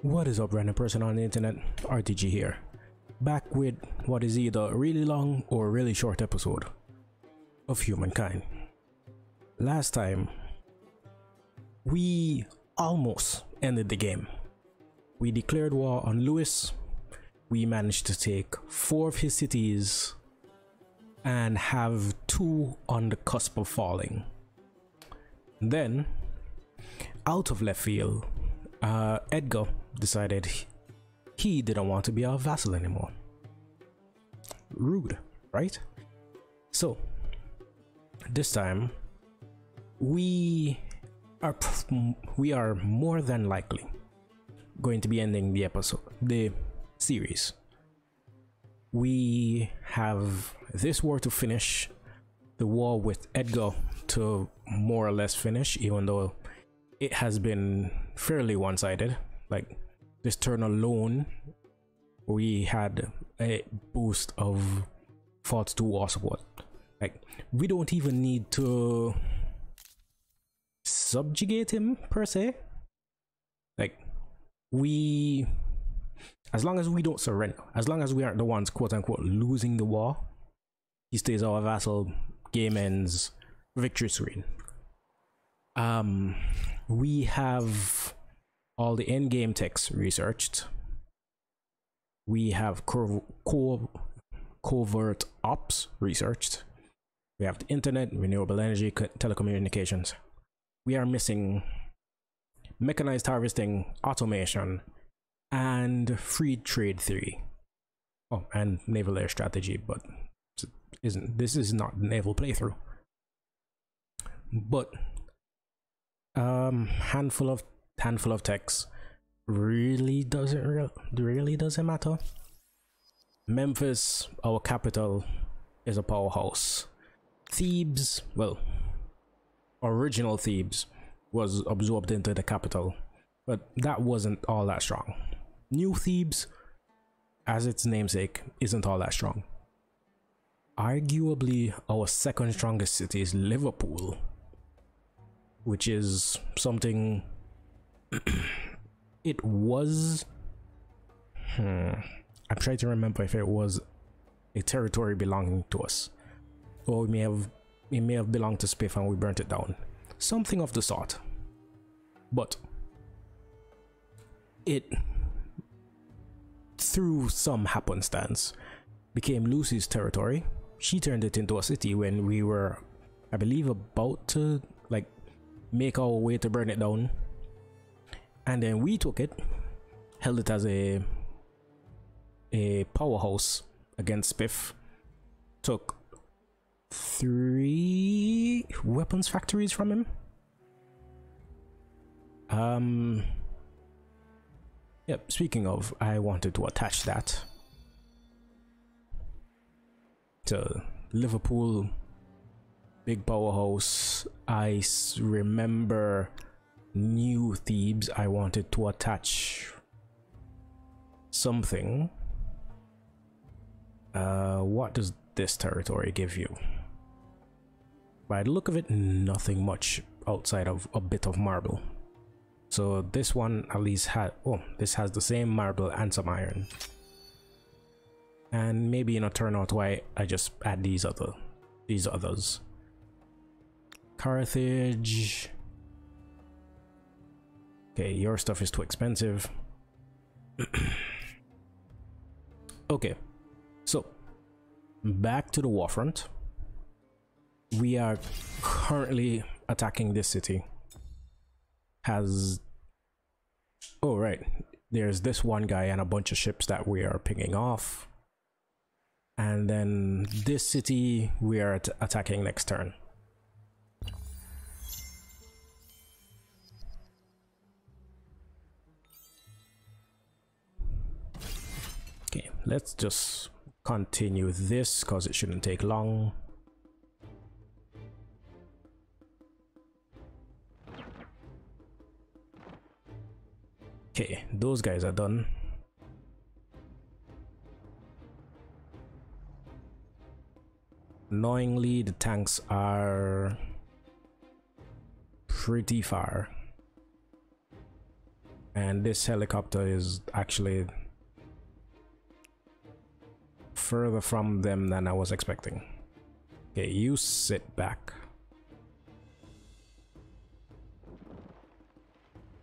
What is up, random person on the internet? RTG here, back with what is either a really long or a really short episode of Humankind. Last time, we almost ended the game. We declared war on Lewis. We managed to take 4 of his cities and have 2 on the cusp of falling. Then, out of left field, Edgar decided he didn't want to be our vassal anymore. Rude, right? So, this time, we are more than likely going to be ending the series. We have this war to finish, the war with Edgar to more or less finish, even though it has been fairly one-sided. Like this turn alone, we had a boost of 42 war support. Like we don't even need to subjugate him per se. Like as long as we don't surrender, as long as we aren't the ones quote-unquote losing the war, he stays our vassal, game ends, victory screen. We have all the end-game techs researched. We have covert ops researched. We have the internet, renewable energy, telecommunications. We are missing mechanized harvesting, automation, and free trade theory. Oh, and naval air strategy, but this is not naval playthrough. But handful of techs really doesn't matter. Memphis, our capital, is a powerhouse. Thebes, well, original Thebes was absorbed into the capital, but that wasn't all that strong. New Thebes, as its namesake, isn't all that strong. Arguably, our second strongest city is Liverpool, which is something it was I'm trying to remember if it was a territory belonging to us, or it may have belonged to Spiff and we burnt it down, something of the sort. But it, through some happenstance, became Lucy's territory. She turned it into a city when we were, I believe, about to like make our way to burn it down, and then we took it, held it as a powerhouse against Spiff, took 3 weapons factories from him. Yep, speaking of, I wanted to attach that to Liverpool, big powerhouse. I remember New Thebes, I wanted to attach something. What does this territory give you? By the look of it, nothing much outside of a bit of marble. So this one at least this has the same marble and some iron. And maybe in a turnout why I just add these others. Carthage. Okay, your stuff is too expensive. Okay, so back to the war front. We are currently attacking this city. Oh right, there's this one guy and a bunch of ships that we are picking off, and then this city we are attacking next turn. Okay, let's just continue this because it shouldn't take long. Okay, those guys are done. Annoyingly, the tanks are pretty far. And this helicopter is actually further from them than I was expecting. Okay, you sit back.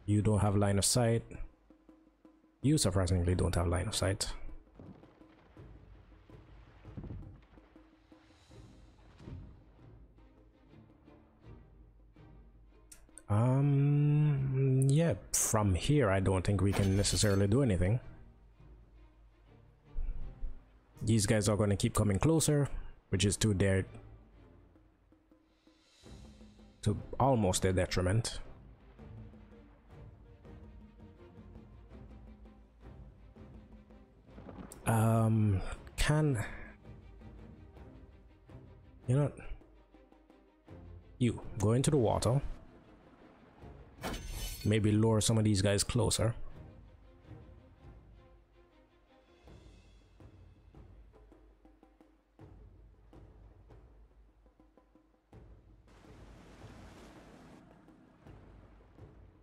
You don't have line of sight. You surprisingly don't have line of sight. Yeah, from here I don't think we can necessarily do anything. These guys are going to keep coming closer, which is to almost their detriment. You know, you go into the water, maybe lure some of these guys closer.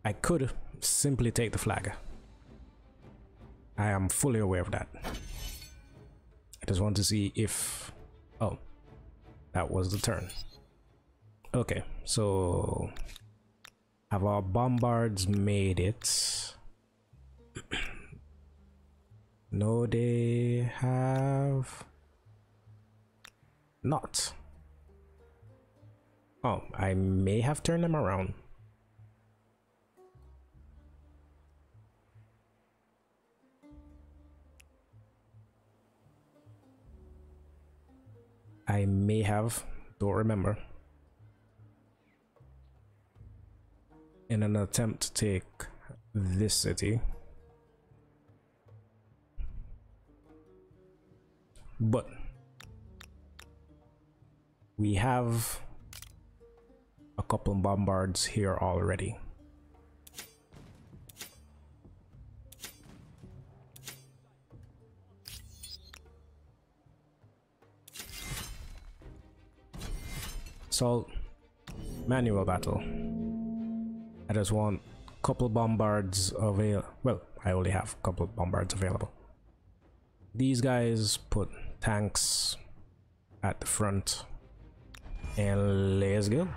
I could simply take the flag. I am fully aware of that. I just want to see if... Oh, that was the turn. Okay, so have our bombards made it? No, they have not. Oh, I may have turned them around. I may have, don't remember, in an attempt to take this city. But we have a couple bombards here already. So, manual battle. I just want a couple bombards available. Well, I only have a couple bombards available. These guys put tanks at the front. And let's go.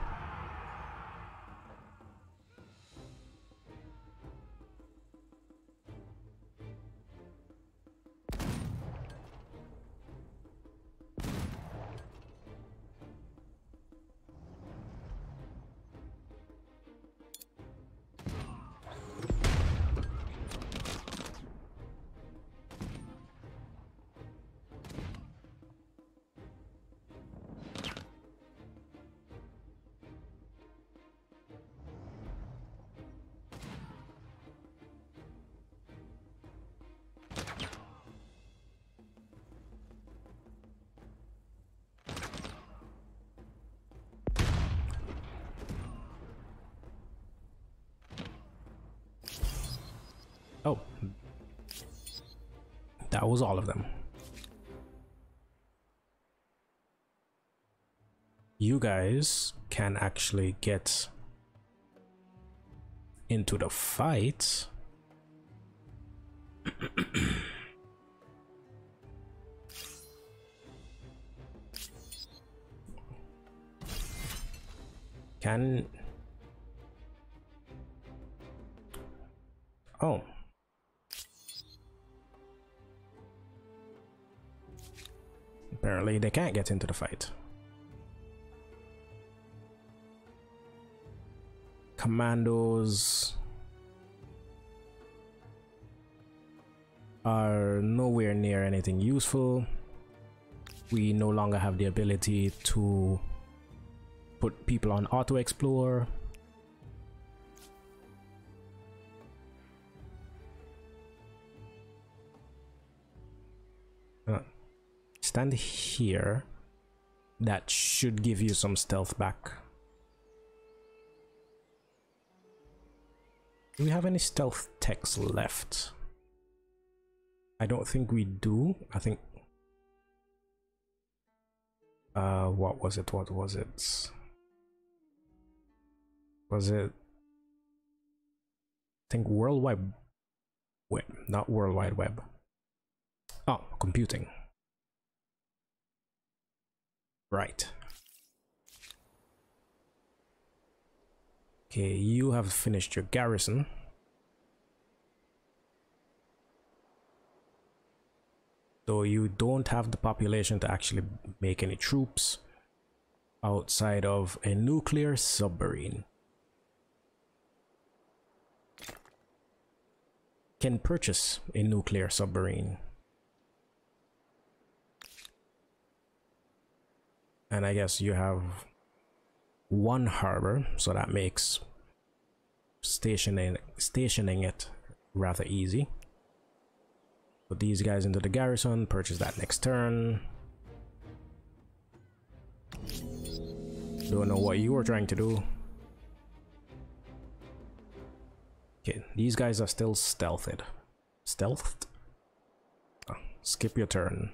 Oh, that was all of them. You guys can actually get into the fight. Can... Oh. Apparently they can't get into the fight. Commandos are nowhere near anything useful. We no longer have the ability to put people on auto explore. Stand here. That should give you some stealth back. Do we have any stealth techs left? I don't think we do. I think what was it? What was it? Was it, I think, worldwide Web, not World Wide Web. Oh, computing. Right. Okay, you have finished your garrison. So you don't have the population to actually make any troops outside of a nuclear submarine. Can purchase a nuclear submarine. And I guess you have one harbor, so that makes stationing it rather easy. Put these guys into the garrison, purchase that next turn. Don't know what you were trying to do. Okay, these guys are still stealthed. Stealthed? Oh, skip your turn.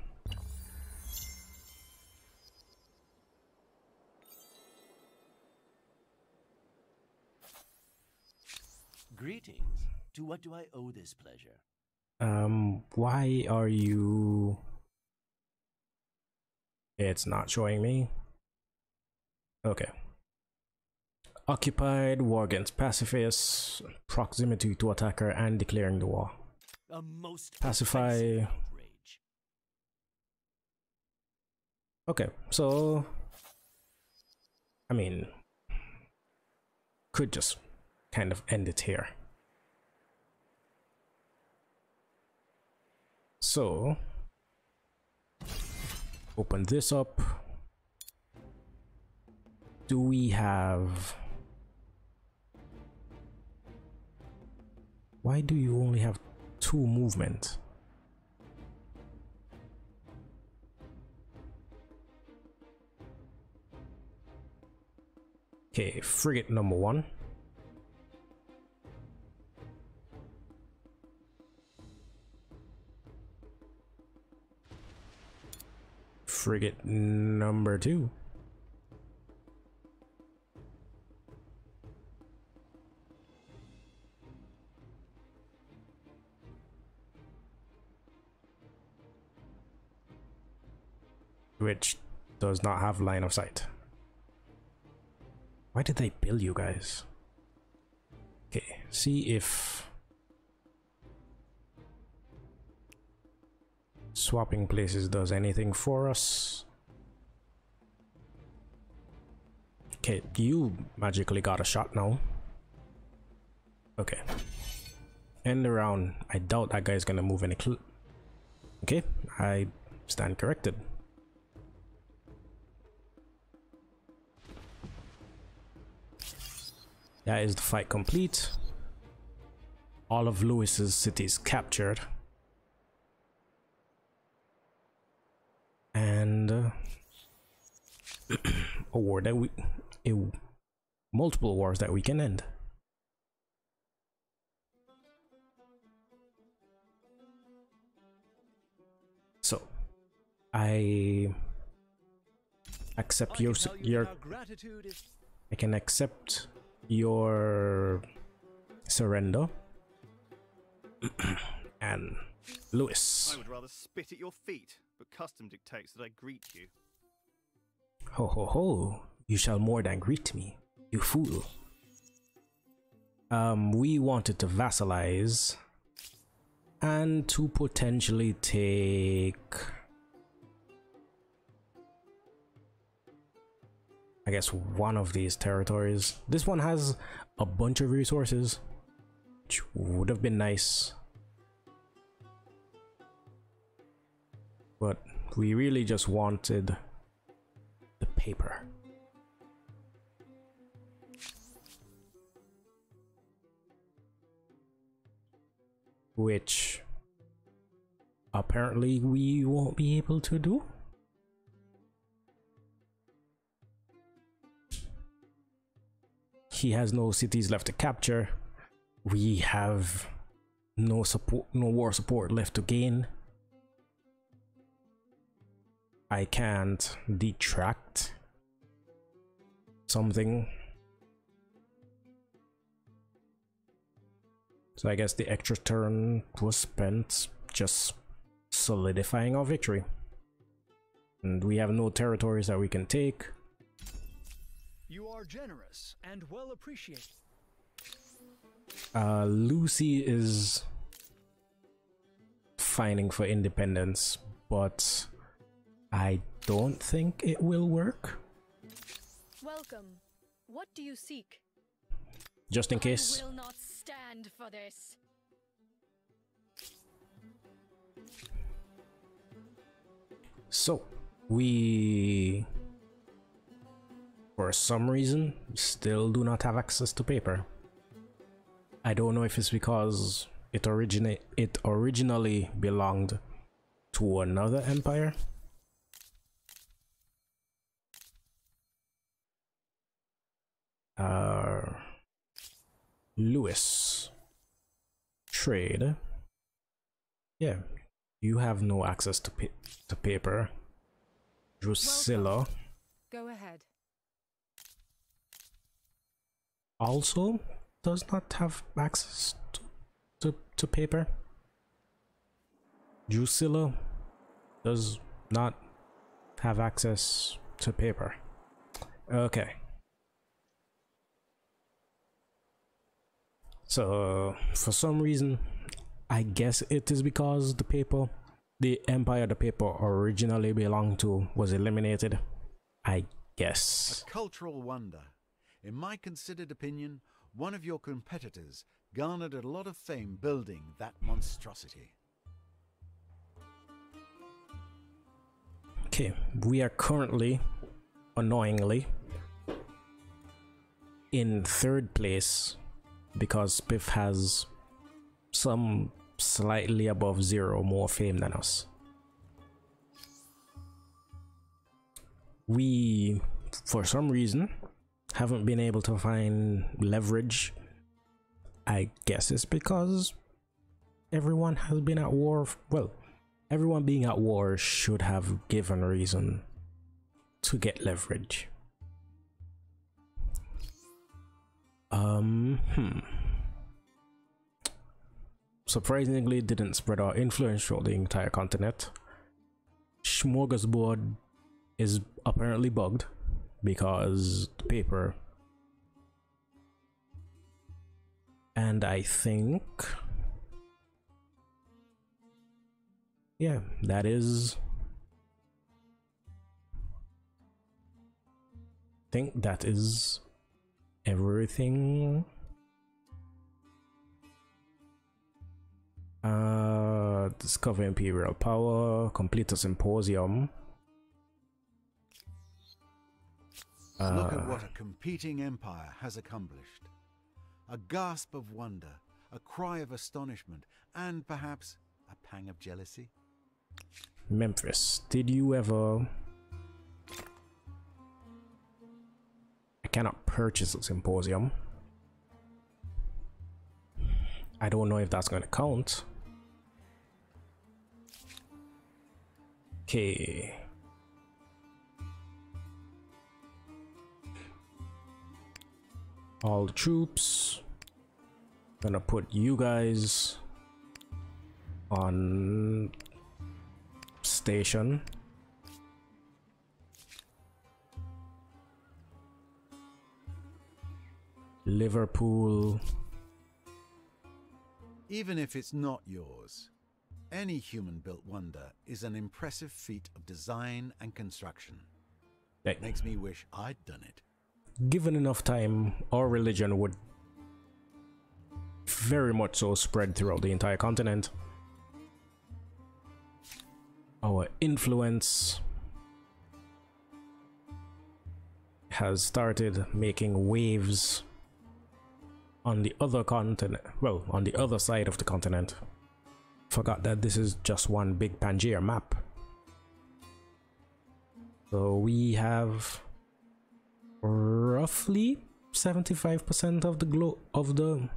Greetings. To what do I owe this pleasure? Why are you... It's not showing me. Okay. Occupied, war against pacifists, proximity to attacker, and declaring the war. A most Pacify. outrage. Okay, so... I mean... Could just kind of end it here. So... Open this up. Do we have... Why do you only have 2 movement? Okay, frigate number 1. Frigate number 2. Which does not have line of sight. Why did they build you guys? Okay, see if swapping places does anything for us. Okay, you magically got a shot now. Okay. End the round. I doubt that guy's gonna move any okay, I stand corrected. That is the fight complete. All of Lewis's cities captured. And a war that multiple wars that we can end. So I accept your I can accept your surrender. And Lewis. I would rather spit at your feet, but custom dictates that I greet you. Ho ho ho, you shall more than greet me, you fool. We wanted to vassalize and to potentially take, I guess, one of these territories. This one has a bunch of resources, which would have been nice. But we really just wanted the paper. Which apparently we won't be able to do. He has no cities left to capture. We have no support, no war support left to gain. I can't detract something. So I guess the extra turn was spent just solidifying our victory. And we have no territories that we can take. You are generous and well appreciated. Lucy is fighting for independence, but I don't think it will work. Welcome. What do you seek? Just in case. I will not stand for this. So, we, for some reason, still do not have access to paper. I don't know if it's because it originally belonged to another empire. Lewis. Trade. Yeah, you have no access to paper. Drusilla. Welcome. Go ahead. Also does not have access to paper. Drusilla does not have access to paper. Okay. So for some reason, I guess it is because the empire the paper originally belonged to was eliminated. I guess. A cultural wonder. In my considered opinion, one of your competitors garnered a lot of fame building that monstrosity. Okay, we are currently, annoyingly, in third place because Spiff has some slightly above 0 more fame than us. We, for some reason, haven't been able to find leverage. I guess it's because everyone has been at war. Well, everyone being at war should have given reason to get leverage. Surprisingly, didn't spread our influence throughout the entire continent. Smorgasbord is apparently bugged because the paper, and I think, yeah, that is, I think that is everything. Discover imperial power, complete a symposium. Look at what a competing empire has accomplished. A gasp of wonder, a cry of astonishment, and perhaps a pang of jealousy. Memphis, did you ever... I cannot purchase a symposium. I don't know if that's going to count. Okay. All the troops. Gonna put you guys on station. Liverpool. Even if it's not yours, any human-built wonder is an impressive feat of design and construction. Hey. Makes me wish I'd done it. Given enough time, our religion would very much so spread throughout the entire continent. Our influence has started making waves on the other continent, well, on the other side of the continent. Forgot that this is just one big Pangea map. So we have roughly 75% of the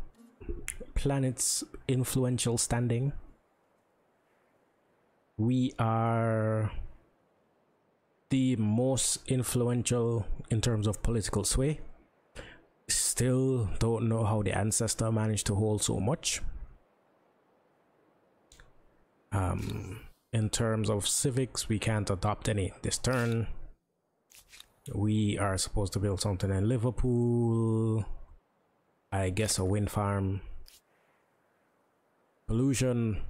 planet's influential standing. We are the most influential in terms of political sway. still don't know how the ancestor managed to hold so much. In terms of civics, we can't adopt any this turn. We are supposed to build something in Liverpool. I guess a wind farm. Pollution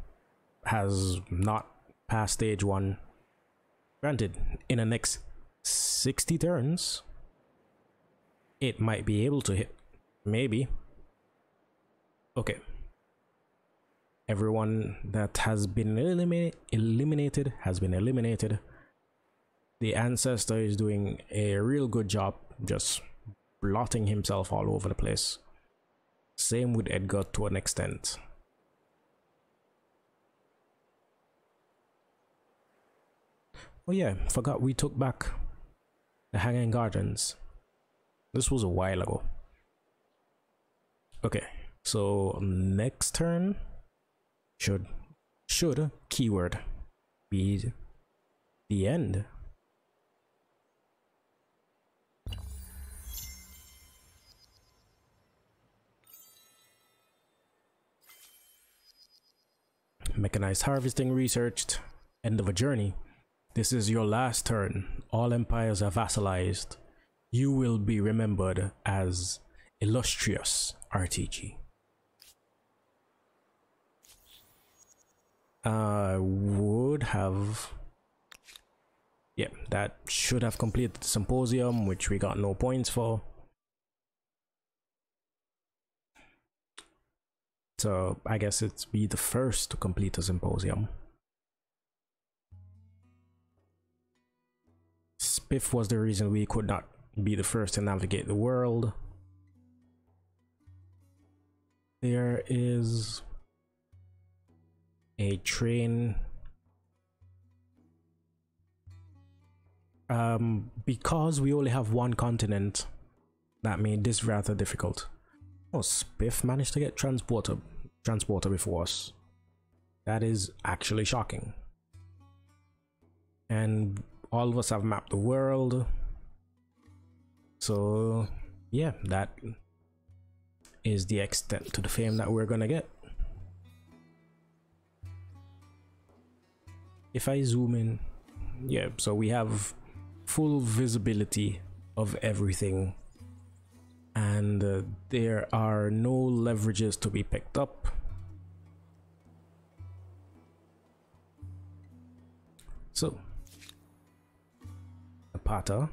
has not passed stage 1. Granted, in the next 60 turns, it might be able to hit. Maybe. Okay. Everyone that has been eliminated has been eliminated. The ancestor is doing a real good job just blotting himself all over the place. Same with Edgar to an extent. Oh yeah, forgot we took back the Hanging Gardens. This was a while ago. Okay, so next turn should keyword be the end. Mechanized harvesting researched. End of a journey. This is your last turn. All empires are vassalized. You will be remembered as illustrious RTG. Would have, yeah, that should have completed the symposium, which we got no points for. So I guess it's be the first to complete a symposium. Spiff was the reason we could not be the first to navigate the world. There is a train. Because we only have one continent, that made this rather difficult. Oh, Spiff managed to get transporter before us. That is actually shocking. And all of us have mapped the world. So yeah, that is the extent to the fame that we're gonna get. If I zoom in, yeah, so we have full visibility of everything, and there are no leverages to be picked up. So Napata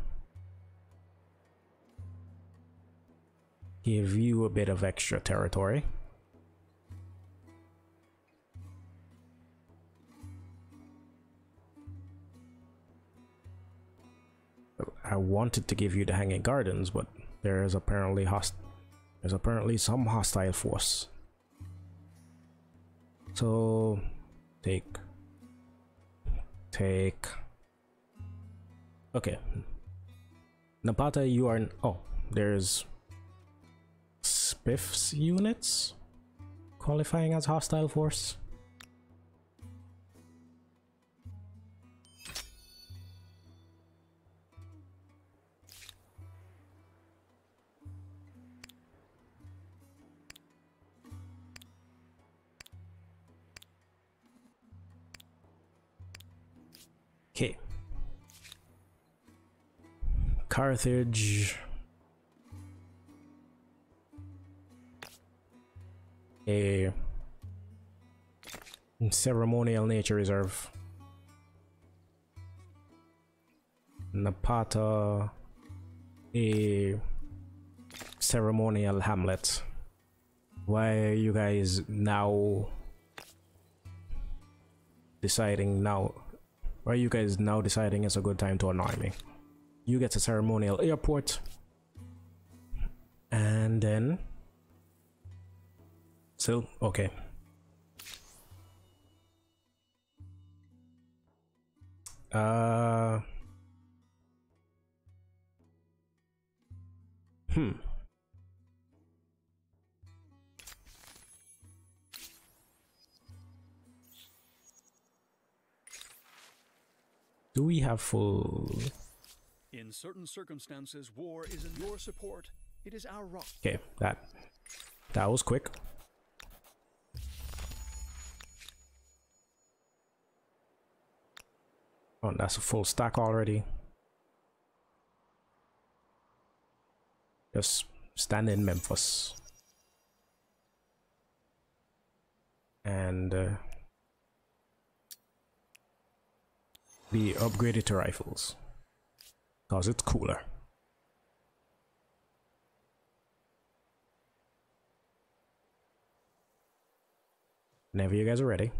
give you a bit of extra territory. I wanted to give you the Hanging Gardens, but there's apparently some hostile force. So take. Okay, Napata, you are there's Spiff's units qualifying as hostile force. Okay. Carthage. A ceremonial nature reserve. Napata. A ceremonial hamlet. Why are you guys now deciding now? Why are you guys now deciding it's a good time to annoy me? You get a ceremonial airport, and then still okay. Do we have full? In certain circumstances, war is in your support It is our rock. Okay, that was quick. Oh, that's a full stack already. Just stand in Memphis. And be upgraded to rifles. Because it's cooler. Whenever you guys are ready.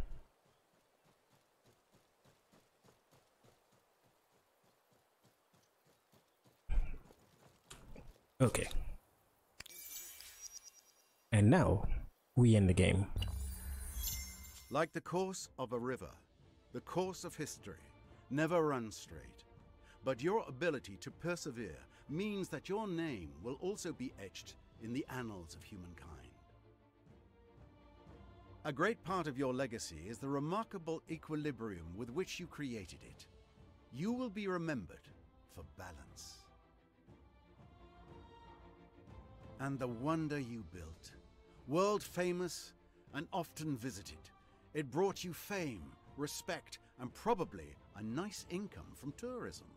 Okay. And now, we end the game. Like the course of a river, the course of history never runs straight. But your ability to persevere means that your name will also be etched in the annals of humankind. A great part of your legacy is the remarkable equilibrium with which you created it. You will be remembered for balance. And the wonder you built, world famous and often visited, it brought you fame, respect, and probably a nice income from tourism.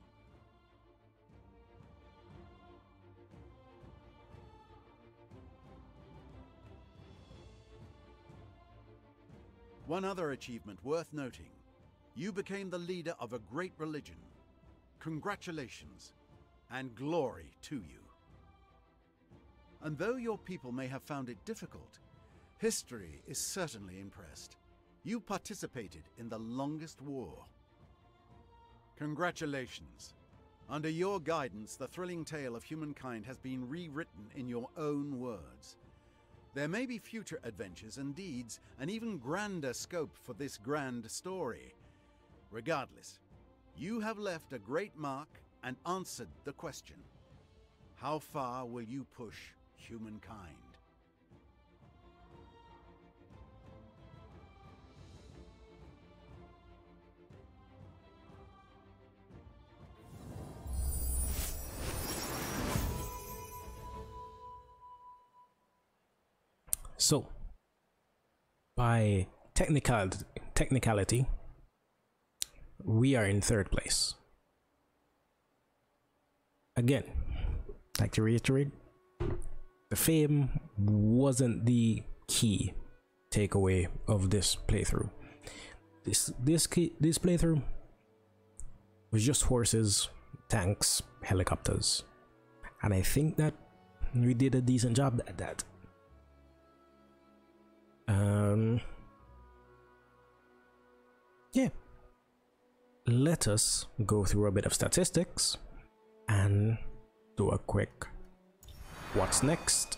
One other achievement worth noting, you became the leader of a great religion. Congratulations, and glory to you. And though your people may have found it difficult, history is certainly impressed. You participated in the longest war. Congratulations. Under your guidance, the thrilling tale of humankind has been rewritten in your own words. There may be future adventures and deeds, an even grander scope for this grand story. Regardless, you have left a great mark and answered the question. How far will you push humankind? So, by technicality, we are in third place. Again, like to reiterate, the fame wasn't the key takeaway of this playthrough. This playthrough was just horses, tanks, helicopters, and I think that we did a decent job at that. Yeah, let us go through a bit of statistics and do a quick what's next.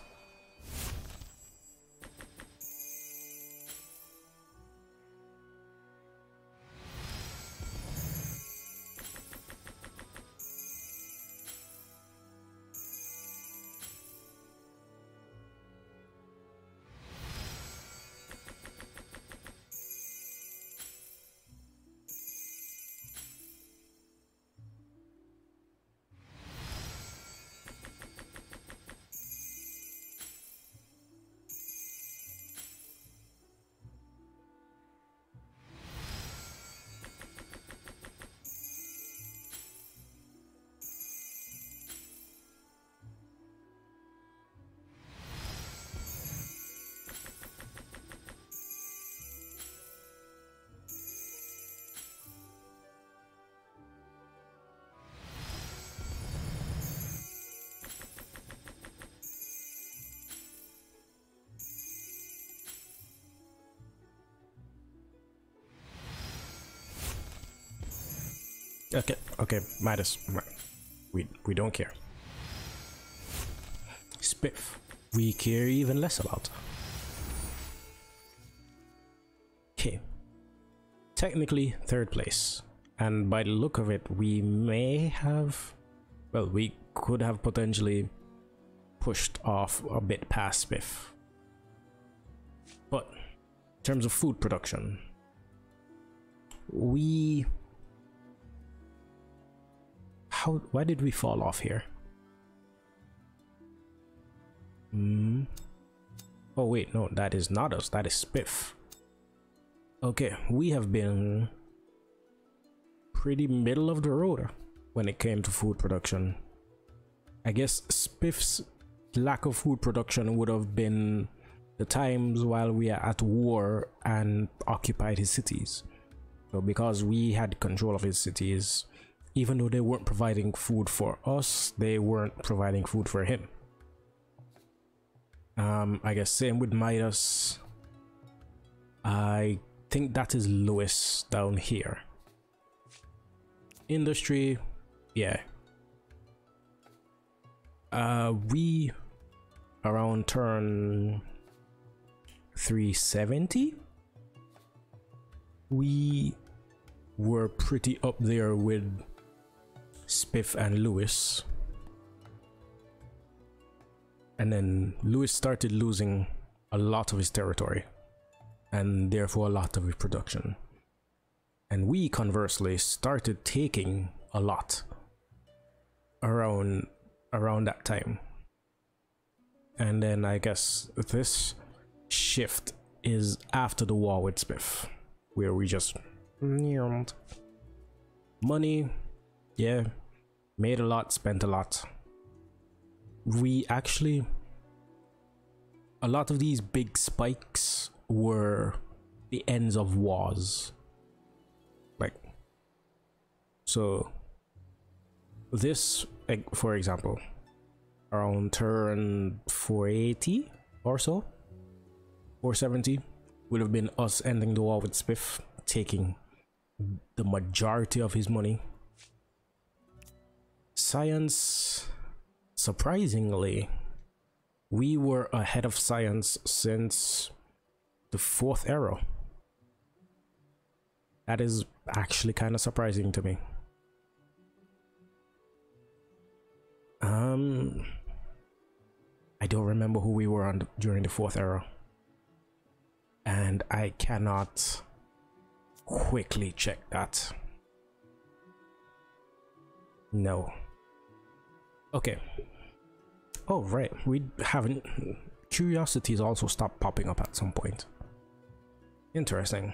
Okay, Midas, we don't care. Spiff, we care even less about. Okay, technically third place, and by the look of it, we may have, well, we could have potentially pushed off a bit past Spiff. But in terms of food production, why did we fall off here? Oh wait, no, that is not us, that is Spiff. Okay, we have been pretty middle of the road when it came to food production. I guess Spiff's lack of food production would have been the times while we are at war and occupied his cities. So because we had control of his cities, even though they weren't providing food for us, they weren't providing food for him. I guess same with Midas. I think that is Lewis down here. Industry, yeah. We around turn 370, we were pretty up there with Spiff and Lewis. And then Lewis started losing a lot of his territory and therefore a lot of his production. And we conversely started taking a lot around that time. And then I guess this shift is after the war with Spiff, where we just money, yeah, made a lot, spent a lot. We actually, a lot of these big spikes were the ends of wars. Like, so this, like, for example, around turn 480 or so, 470 would have been us ending the war with Spiff, taking the majority of his money. Science, surprisingly, we were ahead of science since the 4th era. That is actually kind of surprising to me. I don't remember who we were on during the 4th era, and I cannot quickly check that. No. Okay. Oh right, we haven't. Curiosities also stopped popping up at some point. Interesting.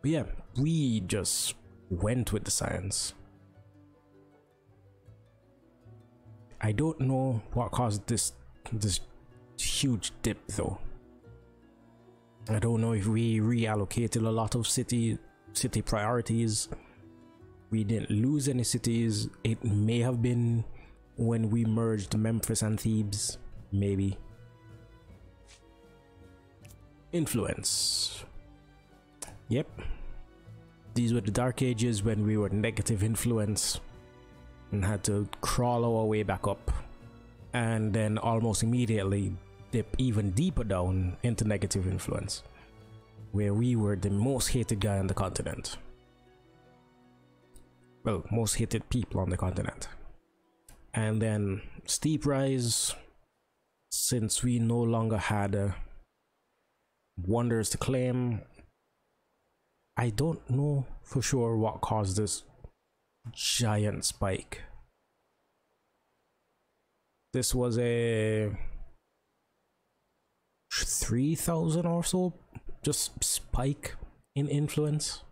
But yeah, we just went with the science. I don't know what caused this huge dip though. I don't know if we reallocated a lot of city priorities. We didn't lose any cities. It may have been when we merged Memphis and Thebes, maybe. Influence. Yep. These were the dark ages when we were negative influence and had to crawl our way back up, and then almost immediately dip even deeper down into negative influence, where we were the most hated guy on the continent. Well, most hated people on the continent. And then steep rise, since we no longer had wonders to claim. I don't know for sure what caused this giant spike. This was a 3,000 or so just spike in influence.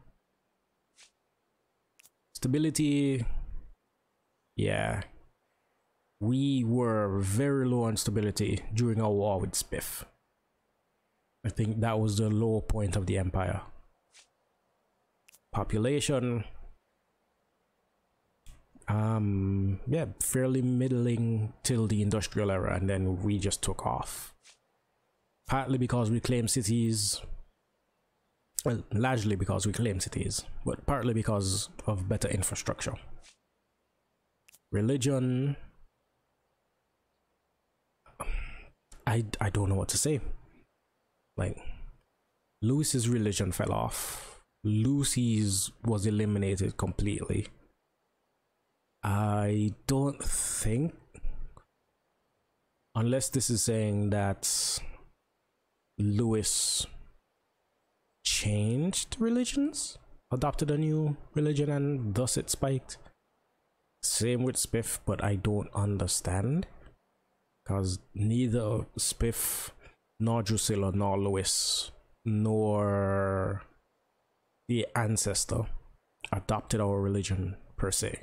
Stability, yeah, we were very low on stability during our war with Spiff. I think that was the low point of the empire. Population, yeah, fairly middling till the industrial era, and then we just took off. Partly because we claimed cities, well, largely because we claimed cities, but partly because of better infrastructure. Religion, I don't know what to say. Like, Lewis's religion fell off. Lucy's was eliminated completely. I don't think, unless this is saying that Lewis changed religions, adopted a new religion, and thus it spiked. Same with Spiff, but I don't understand, because neither Spiff nor Drusilla nor Lewis nor the ancestor adopted our religion per se.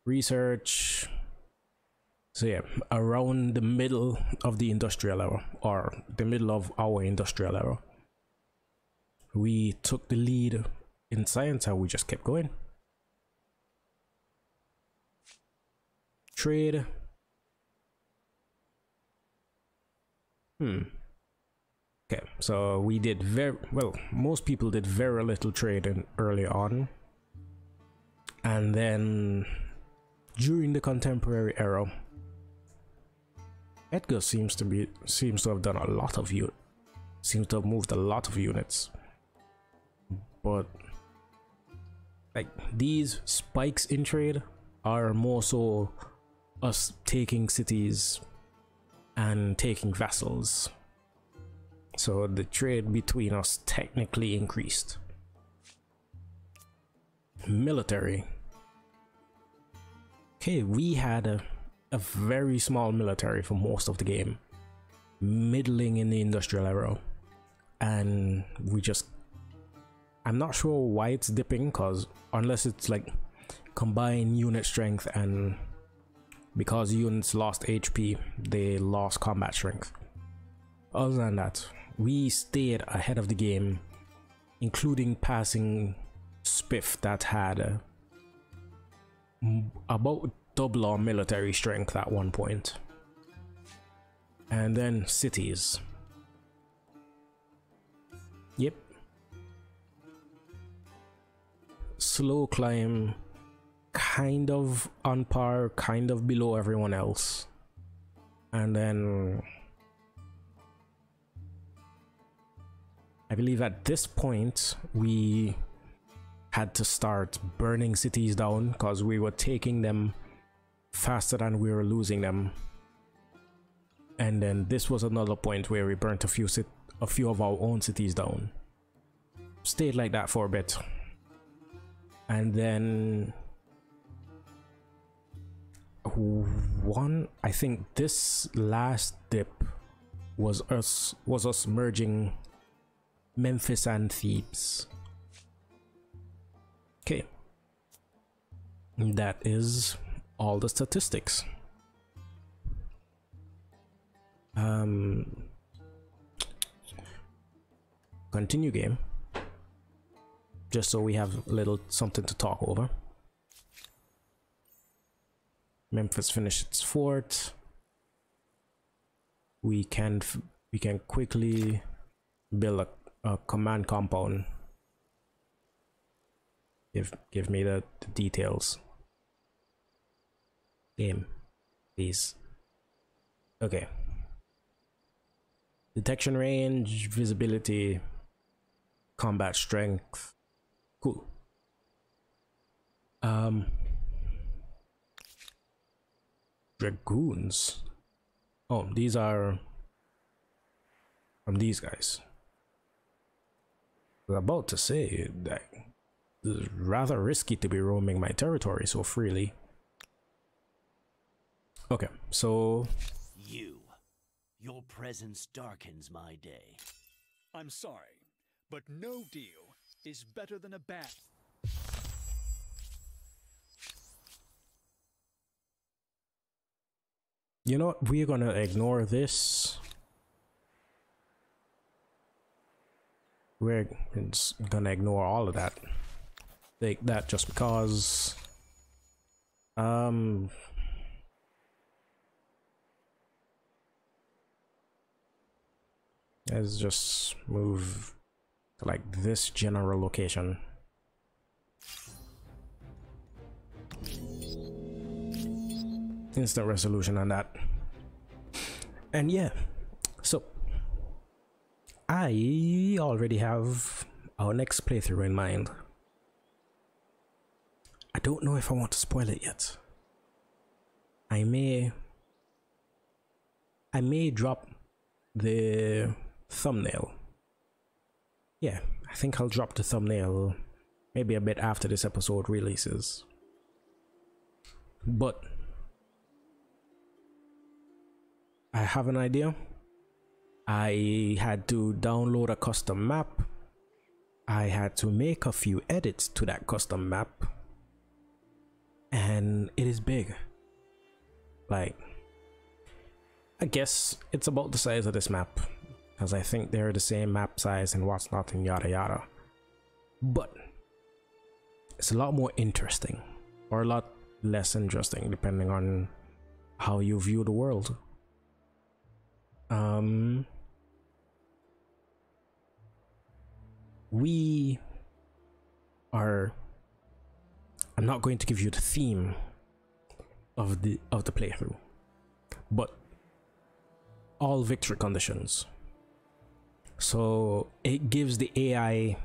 Research. So yeah, around the middle of the industrial era, or the middle of our industrial era, we took the lead in science and we just kept going. Trade. Okay, so we did very well. Most people did very little trading early on, and then during the contemporary era, Edgar seems to have done a lot of seems to have moved a lot of units, but like these spikes in trade are more so us taking cities and taking vassals. So the trade between us technically increased. Military. Okay, we had a very small military for most of the game, middling in the industrial era, and I'm not sure why it's dipping, because unless it's like combined unit strength, and because units lost HP, they lost combat strength. Other than that, we stayed ahead of the game, including passing Spiff that had about double our military strength at one point. And then cities. Yep. Slow climb, kind of on par, kind of below everyone else. And then I believe at this point we had to start burning cities down because we were taking them faster than we were losing them. And then this was another point where we burnt a few of our own cities down. Stayed like that for a bit. And then I think this last dip was us merging Memphis and Thebes. Okay, that is all the statistics. Continue game, just so we have a little something to talk over. Memphis finished its fort. We can quickly build a command compound. Give me the details. Game, please. Okay. Detection range, visibility, combat strength. Cool. Dragoons. Oh, these are from these guys. I was about to say that it's rather risky to be roaming my territory so freely. Okay, so your presence darkens my day. I'm sorry, but no deal is better than a bad. You know what? We're gonna ignore this. We're just gonna ignore all of that. Take that just because. Let's just move to like this general location. Instant resolution on that. And yeah, so I already have our next playthrough in mind. I don't know if I want to spoil it yet. I may drop the thumbnail. Yeah, I think I'll drop the thumbnail maybe a bit after this episode releases. But I have an idea. I had to download a custom map. I had to make a few edits to that custom map. And it is big. Like, I guess it's about the size of this map, because I think they're the same map size and what's not and yada yada. But it's a lot more interesting, or a lot less interesting, depending on how you view the world. We are, I'm not going to give you the theme of the playthrough, but all victory conditions. So it gives the AI,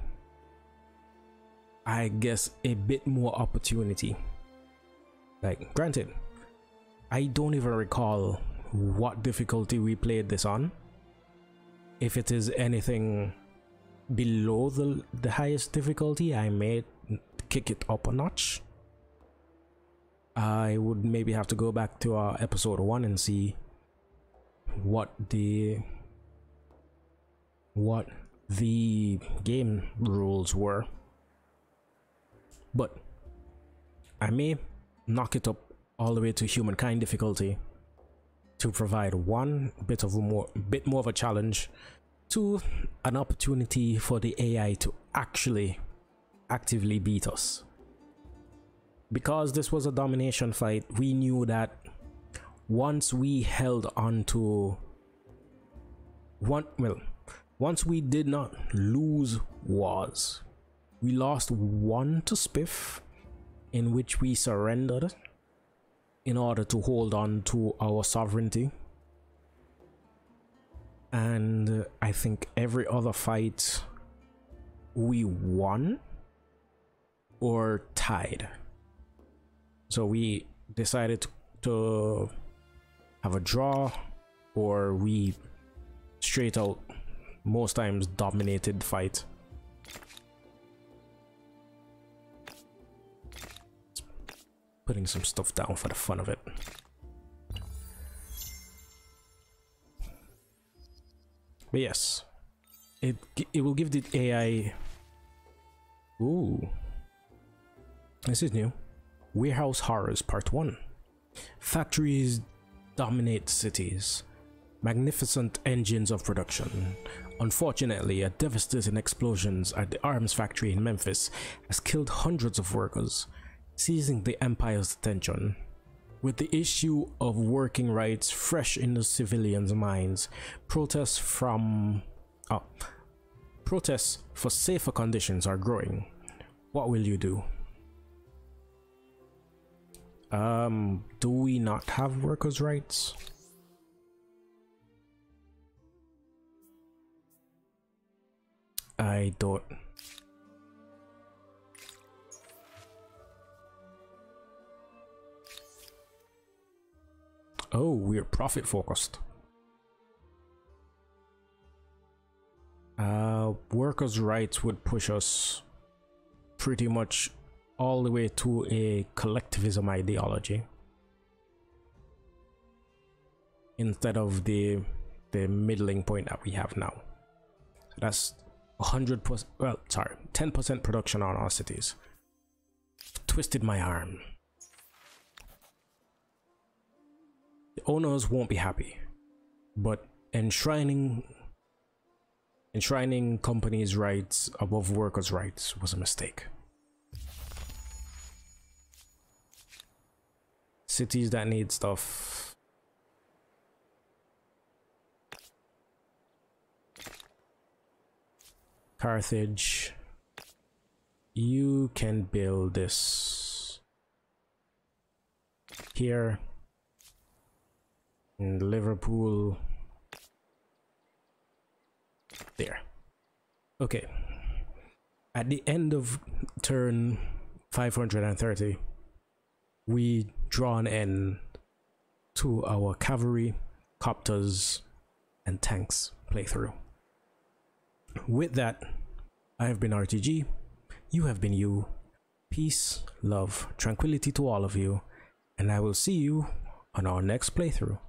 I guess, a bit more opportunity. Like, granted, I don't even recall what difficulty we played this on. If it is anything below the highest difficulty, I may kick it up a notch. I would maybe have to go back to episode 1 and see what the game rules were. But I may knock it up all the way to humankind difficulty to provide one bit more of a challenge, to an opportunity for the AI to actually actively beat us. Because this was a domination fight, we knew that once we held on to once we did not lose wars, we lost one to Spiff, in which we surrendered in order to hold on to our sovereignty. And I think every other fight we won or tied. So we decided to have a draw, or we straight out most times dominated fight. Putting some stuff down for the fun of it. But yes, it will give the AI. Ooh, this is new. Warehouse Horrors Part 1. Factories dominate cities. Magnificent engines of production. Unfortunately, a devastating explosions at the arms factory in Memphis has killed hundreds of workers, seizing the empire's attention. With the issue of working rights fresh in the civilians' minds, protests for safer conditions are growing. What will you do? Do we not have workers' rights? I don't. Oh, we're profit focused. Workers' rights would push us pretty much all the way to a collectivism ideology, instead of the middling point that we have now. That's 100%, well, sorry, 10% production on our cities. Twisted my arm. The owners won't be happy, but enshrining companies' rights above workers' rights was a mistake. Cities that need stuff. Carthage, you can build this here. And Liverpool there. Okay, at the end of turn 530, we draw an end to our cavalry, copters, and tanks playthrough. With that, I have been RTG, you have been you. Peace, love, tranquility to all of you, and I will see you on our next playthrough.